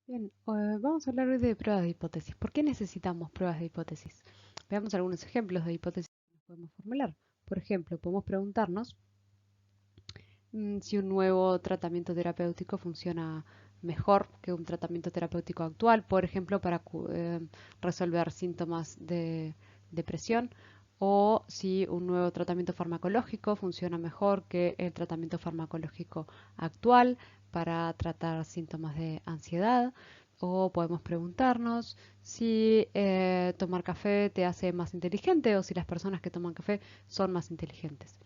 Bien, vamos a hablar hoy de pruebas de hipótesis. ¿Por qué necesitamos pruebas de hipótesis? Veamos algunos ejemplos de hipótesis que nos podemos formular. Por ejemplo, podemos preguntarnos si un nuevo tratamiento terapéutico funciona mejor que un tratamiento terapéutico actual, por ejemplo, para resolver síntomas de depresión, o si un nuevo tratamiento farmacológico funciona mejor que el tratamiento farmacológico actual para tratar síntomas de ansiedad. O podemos preguntarnos si tomar café te hace más inteligente o si las personas que toman café son más inteligentes.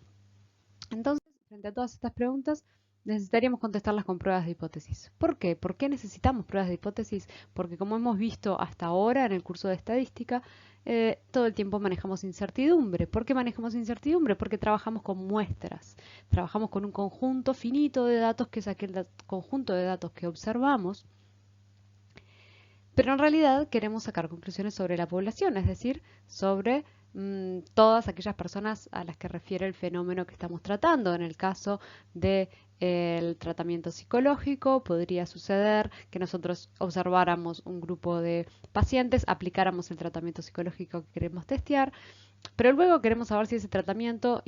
Entonces, frente a todas estas preguntas, necesitaríamos contestarlas con pruebas de hipótesis. ¿Por qué? ¿Por qué necesitamos pruebas de hipótesis? Porque como hemos visto hasta ahora en el curso de estadística, todo el tiempo manejamos incertidumbre. ¿Por qué manejamos incertidumbre? Porque trabajamos con muestras. Trabajamos con un conjunto finito de datos, que es aquel conjunto de datos que observamos, pero en realidad queremos sacar conclusiones sobre la población, es decir, sobre todas aquellas personas a las que refiere el fenómeno que estamos tratando. En el caso del tratamiento psicológico, podría suceder que nosotros observáramos un grupo de pacientes, aplicáramos el tratamiento psicológico que queremos testear, pero luego queremos saber si ese tratamiento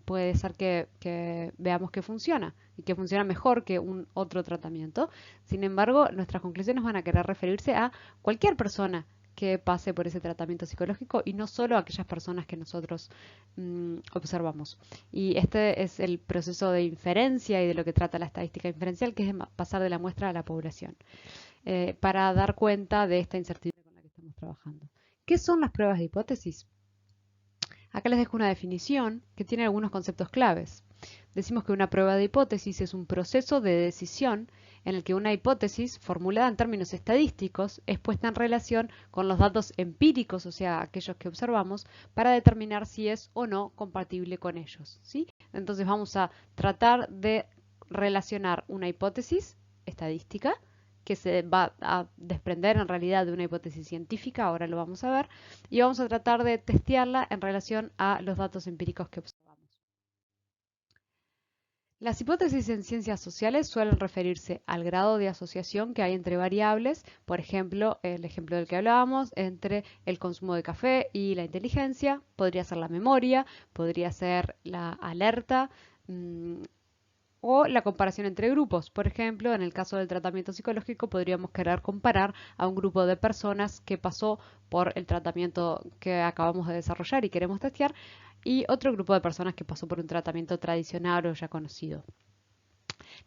puede ser que veamos que funciona y que funciona mejor que un otro tratamiento. Sin embargo, nuestras conclusiones van a querer referirse a cualquier persona que pase por ese tratamiento psicológico y no solo a aquellas personas que nosotros observamos. Y este es el proceso de inferencia y de lo que trata la estadística inferencial, que es pasar de la muestra a la población, para dar cuenta de esta incertidumbre con la que estamos trabajando. ¿Qué son las pruebas de hipótesis? Acá les dejo una definición que tiene algunos conceptos claves. Decimos que una prueba de hipótesis es un proceso de decisión en el que una hipótesis, formulada en términos estadísticos, es puesta en relación con los datos empíricos, o sea, aquellos que observamos, para determinar si es o no compatible con ellos, ¿sí? Entonces vamos a tratar de relacionar una hipótesis estadística que se va a desprender en realidad de una hipótesis científica, ahora lo vamos a ver, y vamos a tratar de testearla en relación a los datos empíricos que observamos. Las hipótesis en ciencias sociales suelen referirse al grado de asociación que hay entre variables, por ejemplo, el ejemplo del que hablábamos, entre el consumo de café y la inteligencia, podría ser la memoria, podría ser la alerta, o la comparación entre grupos. Por ejemplo, en el caso del tratamiento psicológico, podríamos querer comparar a un grupo de personas que pasó por el tratamiento que acabamos de desarrollar y queremos testear, y otro grupo de personas que pasó por un tratamiento tradicional o ya conocido.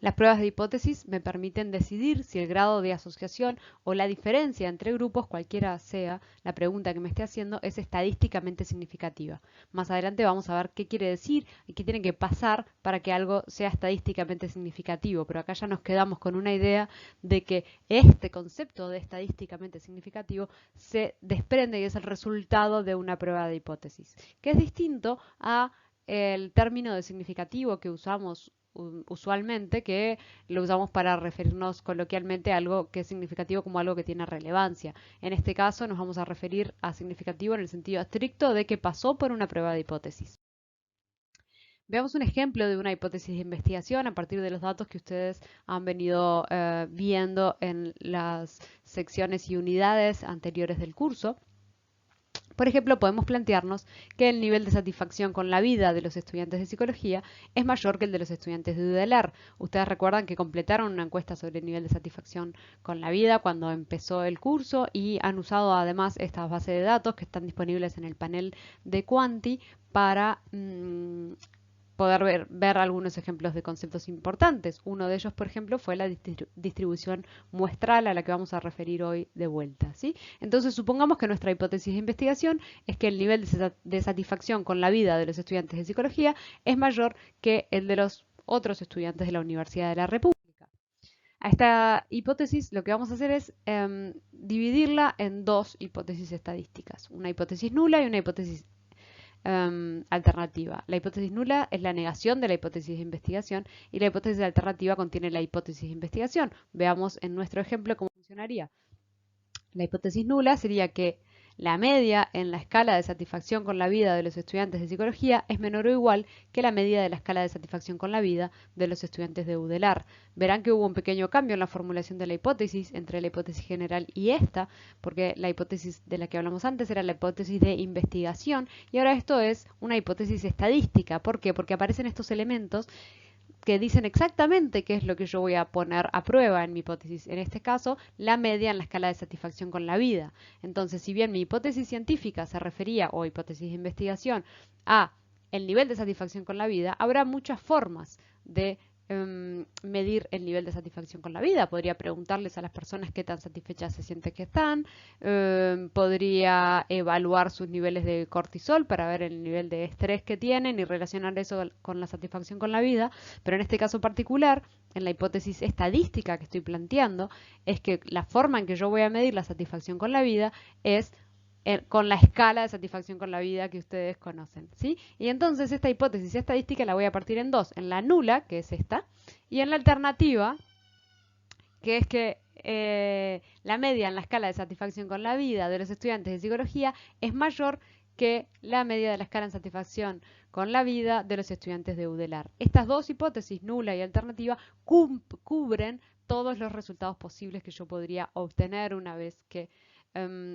Las pruebas de hipótesis me permiten decidir si el grado de asociación o la diferencia entre grupos, cualquiera sea la pregunta que me esté haciendo, es estadísticamente significativa. Más adelante vamos a ver qué quiere decir y qué tiene que pasar para que algo sea estadísticamente significativo, pero acá ya nos quedamos con una idea de que este concepto de estadísticamente significativo se desprende y es el resultado de una prueba de hipótesis, que es distinto a el término de significativo que usamos usualmente, que lo usamos para referirnos coloquialmente a algo que es significativo como algo que tiene relevancia. En este caso nos vamos a referir a significativo en el sentido estricto de que pasó por una prueba de hipótesis. Veamos un ejemplo de una hipótesis de investigación a partir de los datos que ustedes han venido viendo en las secciones y unidades anteriores del curso. Por ejemplo, podemos plantearnos que el nivel de satisfacción con la vida de los estudiantes de psicología es mayor que el de los estudiantes de UDELAR. Ustedes recuerdan que completaron una encuesta sobre el nivel de satisfacción con la vida cuando empezó el curso y han usado además estas bases de datos que están disponibles en el panel de Quanti para poder ver algunos ejemplos de conceptos importantes. Uno de ellos, por ejemplo, fue la distribución muestral a la que vamos a referir hoy de vuelta, ¿sí? Entonces, supongamos que nuestra hipótesis de investigación es que el nivel de satisfacción con la vida de los estudiantes de psicología es mayor que el de los otros estudiantes de la Universidad de la República. A esta hipótesis lo que vamos a hacer es dividirla en dos hipótesis estadísticas, una hipótesis nula y una hipótesis alternativa. La hipótesis nula es la negación de la hipótesis de investigación y la hipótesis alternativa contiene la hipótesis de investigación. Veamos en nuestro ejemplo cómo funcionaría. La hipótesis nula sería que La media en la escala de satisfacción con la vida de los estudiantes de psicología es menor o igual que la media de la escala de satisfacción con la vida de los estudiantes de UDELAR. Verán que hubo un pequeño cambio en la formulación de la hipótesis entre la hipótesis general y esta, porque la hipótesis de la que hablamos antes era la hipótesis de investigación y ahora esto es una hipótesis estadística. ¿Por qué? Porque aparecen estos elementos que dicen exactamente qué es lo que yo voy a poner a prueba en mi hipótesis. En este caso, la media en la escala de satisfacción con la vida. Entonces, si bien mi hipótesis científica se refería, o hipótesis de investigación, a el nivel de satisfacción con la vida, habrá muchas formas de medir el nivel de satisfacción con la vida. Podría preguntarles a las personas qué tan satisfechas se sienten que están, podría evaluar sus niveles de cortisol para ver el nivel de estrés que tienen y relacionar eso con la satisfacción con la vida, pero en este caso particular, en la hipótesis estadística que estoy planteando, es que la forma en que yo voy a medir la satisfacción con la vida es con la escala de satisfacción con la vida que ustedes conocen, ¿sí? Y entonces esta hipótesis estadística la voy a partir en dos, en la nula, que es esta, y en la alternativa, que es que la media en la escala de satisfacción con la vida de los estudiantes de psicología es mayor que la media de la escala en satisfacción con la vida de los estudiantes de UDELAR. Estas dos hipótesis, nula y alternativa, cubren todos los resultados posibles que yo podría obtener una vez que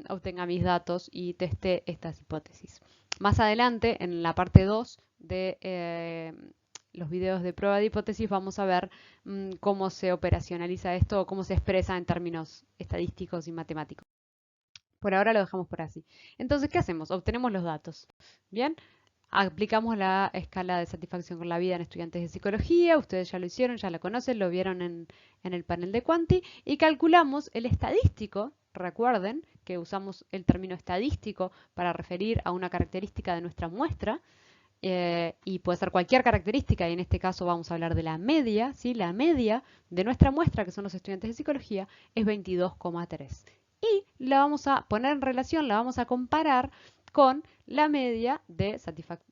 obtenga mis datos y testé estas hipótesis. Más adelante, en la parte 2 de los videos de prueba de hipótesis, vamos a ver cómo se operacionaliza esto o cómo se expresa en términos estadísticos y matemáticos. Por ahora lo dejamos por así. Entonces, ¿qué hacemos? Obtenemos los datos. Bien, aplicamos la escala de satisfacción con la vida en estudiantes de psicología. Ustedes ya lo hicieron, ya la conocen, lo vieron en el panel de Quanti. Y calculamos el estadístico. Recuerden que usamos el término estadístico para referir a una característica de nuestra muestra. Y puede ser cualquier característica, y en este caso vamos a hablar de la media, ¿sí? La media de nuestra muestra, que son los estudiantes de psicología, es 22,3. Y la vamos a poner en relación, la vamos a comparar con la media de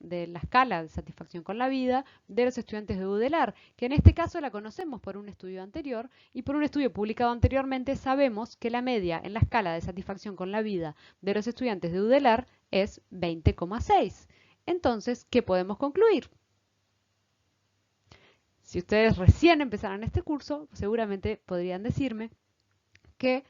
la escala de satisfacción con la vida de los estudiantes de UDELAR, que en este caso la conocemos por un estudio anterior y por un estudio publicado anteriormente sabemos que la media en la escala de satisfacción con la vida de los estudiantes de UDELAR es 20,6. Entonces, ¿qué podemos concluir? Si ustedes recién empezaron este curso, seguramente podrían decirme que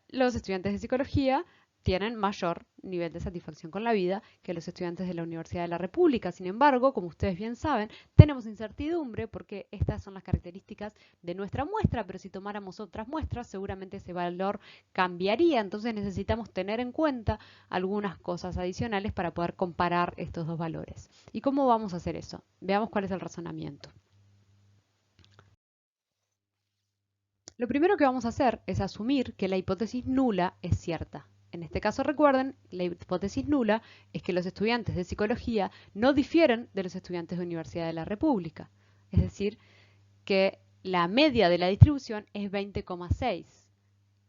los estudiantes de psicología tienen mayor nivel de satisfacción con la vida que los estudiantes de la Universidad de la República. Sin embargo, como ustedes bien saben, tenemos incertidumbre porque estas son las características de nuestra muestra, pero si tomáramos otras muestras, seguramente ese valor cambiaría. Entonces necesitamos tener en cuenta algunas cosas adicionales para poder comparar estos dos valores. ¿Y cómo vamos a hacer eso? Veamos cuál es el razonamiento. Lo primero que vamos a hacer es asumir que la hipótesis nula es cierta. En este caso, recuerden, la hipótesis nula es que los estudiantes de psicología no difieren de los estudiantes de Universidad de la República. Es decir, que la media de la distribución es 20,6,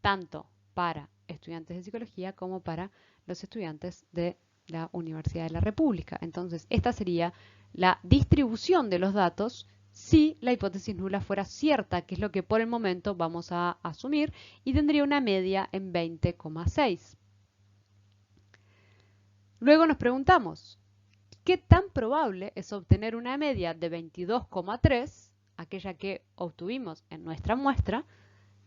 tanto para estudiantes de psicología como para los estudiantes de la Universidad de la República. Entonces, esta sería la distribución de los datos si la hipótesis nula fuera cierta, que es lo que por el momento vamos a asumir, y tendría una media en 20,6. Luego nos preguntamos, ¿qué tan probable es obtener una media de 22,3, aquella que obtuvimos en nuestra muestra,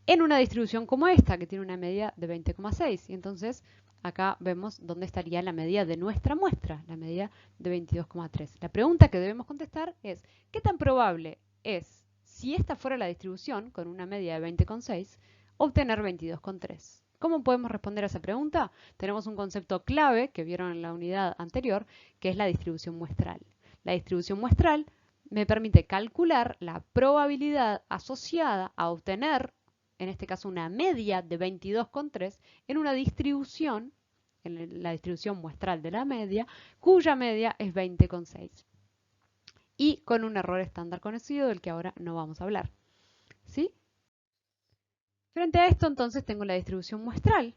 en una distribución como esta, que tiene una media de 20,6? Y entonces acá vemos dónde estaría la media de nuestra muestra, la media de 22,3. La pregunta que debemos contestar es, ¿qué tan probable es, si esta fuera la distribución, con una media de 20,6, obtener 22,3? ¿Cómo podemos responder a esa pregunta? Tenemos un concepto clave que vieron en la unidad anterior, que es la distribución muestral. La distribución muestral me permite calcular la probabilidad asociada a obtener, en este caso una media de 22,3, en una distribución, en la distribución muestral de la media, cuya media es 20,6. Y con un error estándar conocido del que ahora no vamos a hablar. ¿Sí? Frente a esto, entonces, tengo la distribución muestral.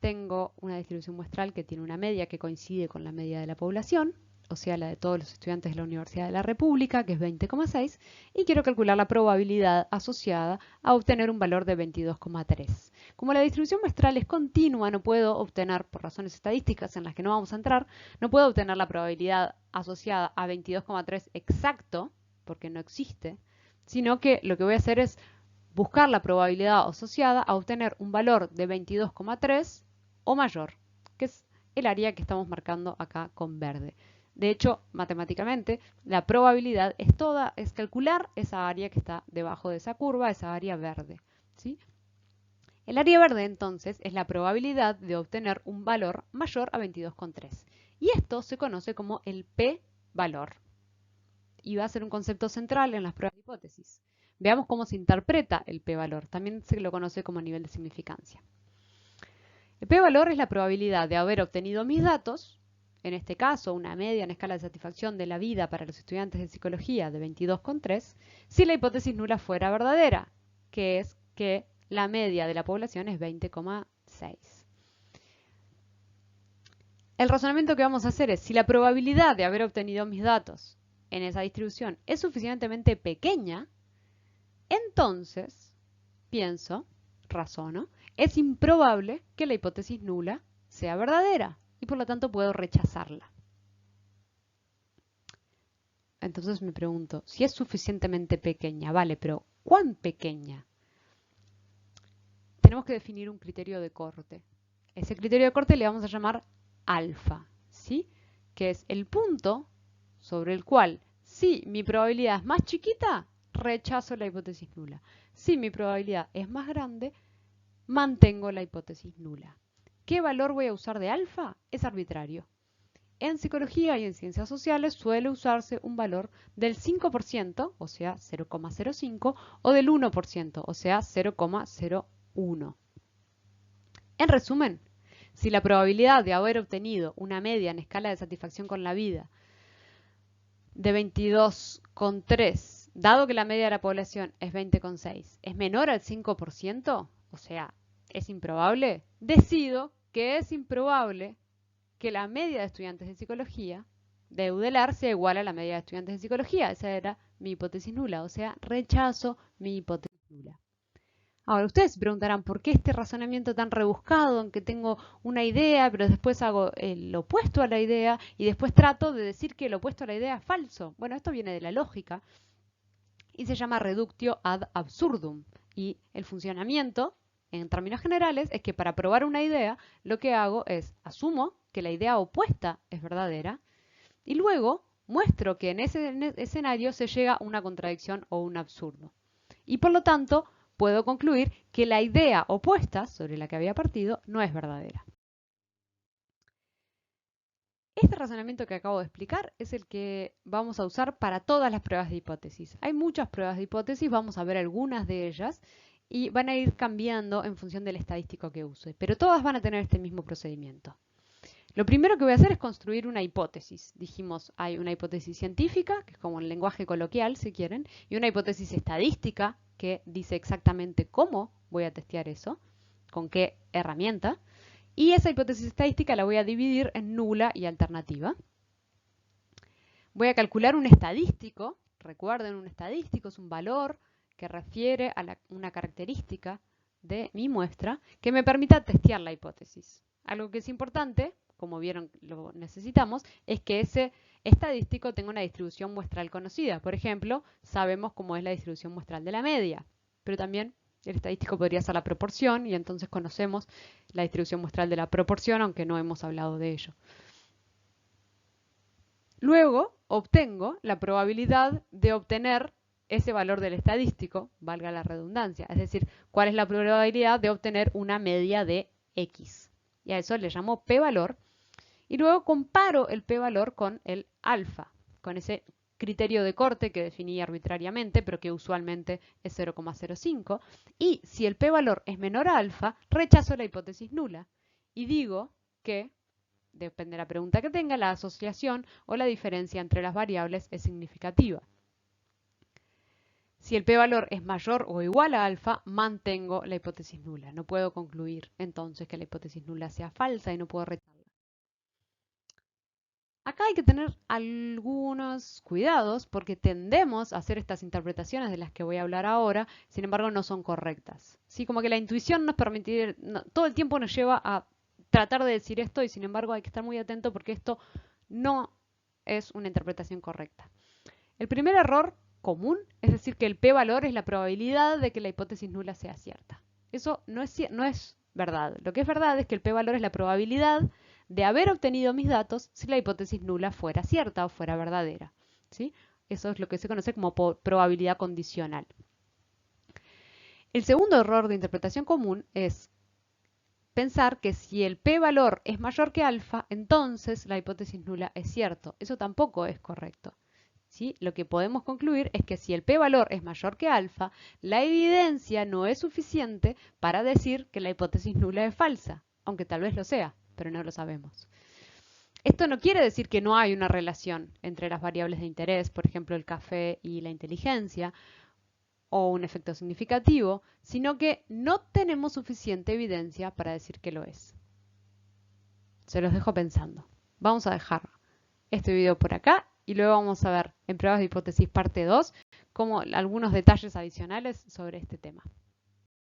Tengo una distribución muestral que tiene una media que coincide con la media de la población. o sea, la de todos los estudiantes de la Universidad de la República, que es 20,6, y quiero calcular la probabilidad asociada a obtener un valor de 22,3. Como la distribución muestral es continua, no puedo obtener, por razones estadísticas en las que no vamos a entrar, no puedo obtener la probabilidad asociada a 22,3 exacto, porque no existe, sino que lo que voy a hacer es buscar la probabilidad asociada a obtener un valor de 22,3 o mayor, que es el área que estamos marcando acá con verde. De hecho, matemáticamente, la probabilidad es calcular esa área que está debajo de esa curva, esa área verde, ¿sí? El área verde, entonces, es la probabilidad de obtener un valor mayor a 22,3. Y esto se conoce como el p-valor. Y va a ser un concepto central en las pruebas de hipótesis. Veamos cómo se interpreta el p-valor. También se lo conoce como nivel de significancia. El p-valor es la probabilidad de haber obtenido mis datos, en este caso una media en escala de satisfacción de la vida para los estudiantes de psicología de 22,3, si la hipótesis nula fuera verdadera, que es que la media de la población es 20,6. El razonamiento que vamos a hacer es, si la probabilidad de haber obtenido mis datos en esa distribución es suficientemente pequeña, entonces pienso, razono, es improbable que la hipótesis nula sea verdadera y por lo tanto puedo rechazarla. Entonces me pregunto, si es suficientemente pequeña, vale, pero ¿cuán pequeña? Tenemos que definir un criterio de corte. Ese criterio de corte le vamos a llamar alfa, ¿sí? Que es el punto sobre el cual, si mi probabilidad es más chiquita, rechazo la hipótesis nula. Si mi probabilidad es más grande, mantengo la hipótesis nula. ¿Qué valor voy a usar de alfa? Es arbitrario. En psicología y en ciencias sociales suele usarse un valor del 5%, o sea 0,05, o del 1%, o sea 0,01. En resumen, si la probabilidad de haber obtenido una media en escala de satisfacción con la vida de 22,3, dado que la media de la población es 20,6, es menor al 5%, o sea, es improbable, decido que es improbable que la media de estudiantes de psicología de UDELAR sea igual a la media de estudiantes de psicología. Esa era mi hipótesis nula, o sea, rechazo mi hipótesis nula. Ahora, ustedes se preguntarán, ¿por qué este razonamiento tan rebuscado en que tengo una idea, pero después hago el opuesto a la idea y después trato de decir que el opuesto a la idea es falso? Bueno, esto viene de la lógica y se llama reductio ad absurdum. Y el funcionamiento, en términos generales, es que para probar una idea, lo que hago es asumo que la idea opuesta es verdadera y luego muestro que en ese escenario se llega a una contradicción o un absurdo. Y por lo tanto, puedo concluir que la idea opuesta sobre la que había partido no es verdadera. Este razonamiento que acabo de explicar es el que vamos a usar para todas las pruebas de hipótesis. Hay muchas pruebas de hipótesis, vamos a ver algunas de ellas y van a ir cambiando en función del estadístico que use, pero todas van a tener este mismo procedimiento. Lo primero que voy a hacer es construir una hipótesis. Dijimos, hay una hipótesis científica, que es como el lenguaje coloquial, si quieren, y una hipótesis estadística, que dice exactamente cómo voy a testear eso, con qué herramienta. Y esa hipótesis estadística la voy a dividir en nula y alternativa. Voy a calcular un estadístico. Recuerden, un estadístico es un valor que refiere a una característica de mi muestra que me permita testear la hipótesis. Algo que es importante, como vieron lo necesitamos, es que ese estadístico tenga una distribución muestral conocida. Por ejemplo, sabemos cómo es la distribución muestral de la media, pero también el estadístico podría ser la proporción y entonces conocemos la distribución muestral de la proporción, aunque no hemos hablado de ello. Luego obtengo la probabilidad de obtener ese valor del estadístico, valga la redundancia, es decir, cuál es la probabilidad de obtener una media de X. Y a eso le llamo p-valor. Y luego comparo el p-valor con el alfa, con ese criterio de corte que definí arbitrariamente, pero que usualmente es 0,05. Y si el p-valor es menor a alfa, rechazo la hipótesis nula. Y digo que, depende de la pregunta que tenga, la asociación o la diferencia entre las variables es significativa. Si el p-valor es mayor o igual a alfa, mantengo la hipótesis nula. No puedo concluir entonces que la hipótesis nula sea falsa y no puedo rechazarla. Acá hay que tener algunos cuidados porque tendemos a hacer estas interpretaciones de las que voy a hablar ahora, sin embargo no son correctas. ¿Sí? Como que la intuición nos permite, todo el tiempo nos lleva a tratar de decir esto y sin embargo hay que estar muy atento porque esto no es una interpretación correcta. El primer error común es decir que el p-valor es la probabilidad de que la hipótesis nula sea cierta. Eso no es verdad. Lo que es verdad es que el p-valor es la probabilidad de haber obtenido mis datos si la hipótesis nula fuera cierta o fuera verdadera. ¿Sí? Eso es lo que se conoce como probabilidad condicional. El segundo error de interpretación común es pensar que si el p-valor es mayor que alfa, entonces la hipótesis nula es cierto. Eso tampoco es correcto. ¿Sí? Lo que podemos concluir es que si el p-valor es mayor que alfa, la evidencia no es suficiente para decir que la hipótesis nula es falsa, aunque tal vez lo sea, pero no lo sabemos. Esto no quiere decir que no hay una relación entre las variables de interés, por ejemplo el café y la inteligencia, o un efecto significativo, sino que no tenemos suficiente evidencia para decir que lo es. Se los dejo pensando. Vamos a dejar este video por acá y luego vamos a ver en pruebas de hipótesis parte 2 como algunos detalles adicionales sobre este tema.